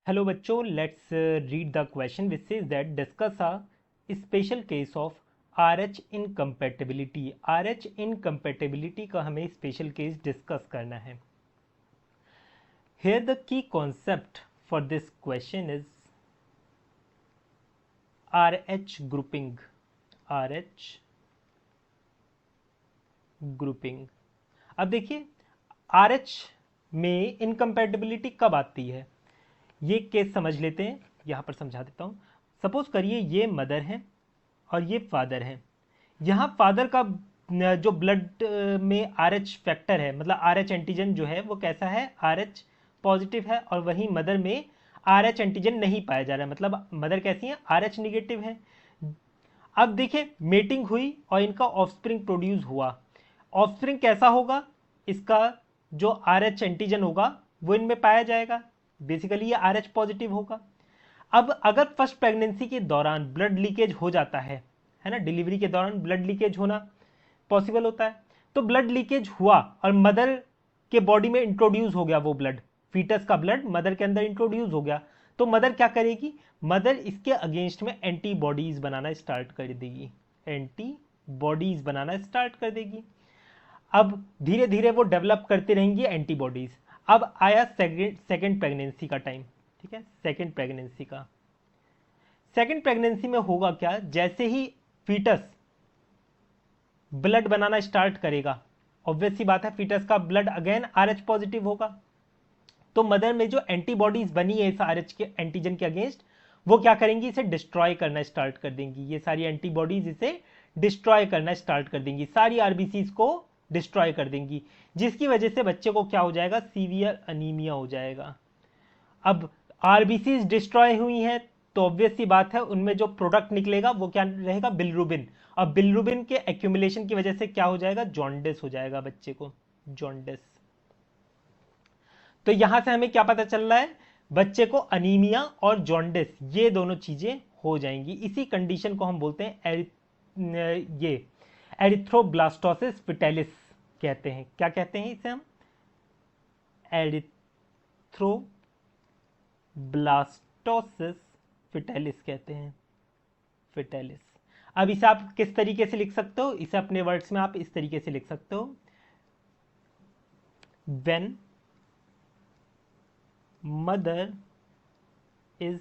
Hello बच्चों, let's read the question which says that discuss a special case of RH incompatibility. RH incompatibility का हमें special case discuss करना है. Here the key concept for this question is RH grouping. RH grouping. अब देखिए RH में incompatibility कब आती है, ये केस समझ लेते हैं. यहाँ पर समझा देता हूँ. सपोज करिए ये मदर है और ये फादर है. यहाँ फादर का जो ब्लड में RH फैक्टर है, मतलब RH एंटीजन जो है वो कैसा है, RH पॉजिटिव है, और वहीं मदर में RH एंटीजन नहीं पाया जा रहा है, मतलब मदर कैसी है, RH निगेटिव है. अब देखिए मेटिंग हुई और इनका ऑफस्प्रिंग प्रोड्यूस हुआ. ऑफस्प्रिंग कैसा होगा, इसका जो RH एंटीजन होगा वो इनमें पाया जाएगा. बेसिकली ये RH पॉजिटिव होगा. अब अगर फर्स्ट प्रेगनेंसी के दौरान ब्लड लीकेज हो जाता है ना, डिलीवरी के दौरान ब्लड लीकेज होना पॉसिबल होता है. तो ब्लड लीकेज हुआ और मदर के बॉडी में इंट्रोड्यूस हो गया वो ब्लड, फीटस का ब्लड मदर के अंदर इंट्रोड्यूस हो गया. तो मदर क्या करेगी, मदर इसके अगेंस्ट में एंटीबॉडीज बनाना स्टार्ट कर देगी. एंटीबॉडीज बनाना स्टार्ट कर देगी. अब धीरे धीरे वो डेवलप करते रहेंगी एंटीबॉडीज. अब आया सेकेंड प्रेगनेंसी का टाइम. ठीक है, सेकेंड प्रेगनेंसी का. सेकेंड प्रेगनेंसी में होगा क्या, जैसे ही फीटस ब्लड बनाना स्टार्ट करेगा, ऑब्वियस सी बात है फीटस का ब्लड अगेन RH पॉजिटिव होगा. तो मदर में जो एंटीबॉडीज बनी है इस RH के एंटीजन के अगेंस्ट, वो क्या करेंगी, इसे डिस्ट्रॉय करना स्टार्ट कर देंगी. ये सारी एंटीबॉडीज इसे डिस्ट्रॉय करना स्टार्ट कर देंगी, सारी आरबीसीज को डिस्ट्रॉय कर देंगी, जिसकी वजह से बच्चे को क्या हो जाएगा, सीवियर अनीमिया हो जाएगा. अब आरबीसीज डिस्ट्रॉय हुई हैं तो ऑब्वियस सी बात है उनमें जो प्रोडक्ट निकलेगा वो क्या रहेगा, बिलरुबिन. और बिलरुबिन के एक्यूमुलेशन की वजह से क्या हो जाएगा, जॉन्डिस हो जाएगा बच्चे को, जॉन्डिस. तो यहां से हमें क्या पता चल रहा है, बच्चे को अनीमिया और जॉन्डिस ये दोनों चीजें हो जाएंगी. इसी कंडीशन को हम बोलते हैं ये एरिथ्रोब्लास्टोसिस फिटेलिस कहते हैं. क्या कहते हैं इसे हम, एरिथ्रोब्लास्टोसिस फिटेलिस कहते हैं, फिटेलिस. अब इसे आप किस तरीके से लिख सकते हो, इसे अपने वर्ड्स में आप इस तरीके से लिख सकते हो, when mother is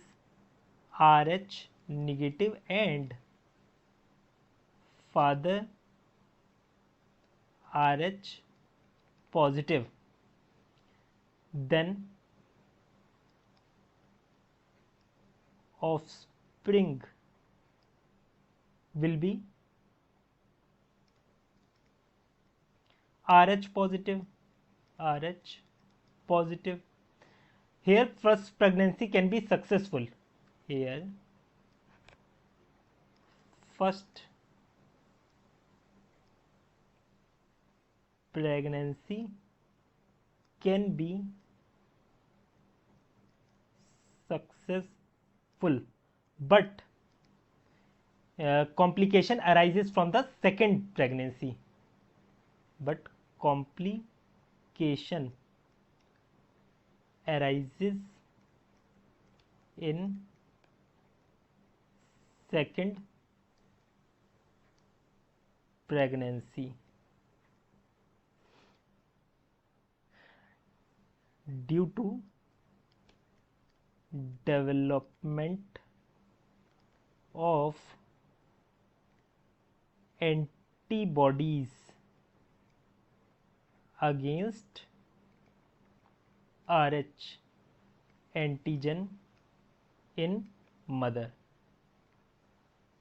RH negative and father RH positive, then offspring will be RH positive, RH positive. Here first pregnancy can be successful. Here first pregnancy can be successful, but complication arises from the second pregnancy. But complication arises in second pregnancy due to development of antibodies against RH antigen in mother.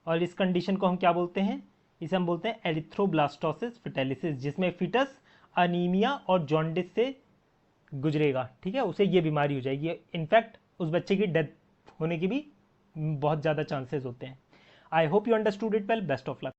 और इस condition को हम क्या बोलते हैं, इसे हम बोलते हैं एरिथ्रोब्लास्टोसिस फिटेलिसिस, जिसमें फिटस अनीमिया और जॉन्डिस से गुजरेगा. ठीक है, उसे ये बीमारी हो जाएगी. इनफैक्ट उस बच्चे की डेथ होने की भी बहुत ज़्यादा चांसेस होते हैं. I hope you understood it well. Best of luck.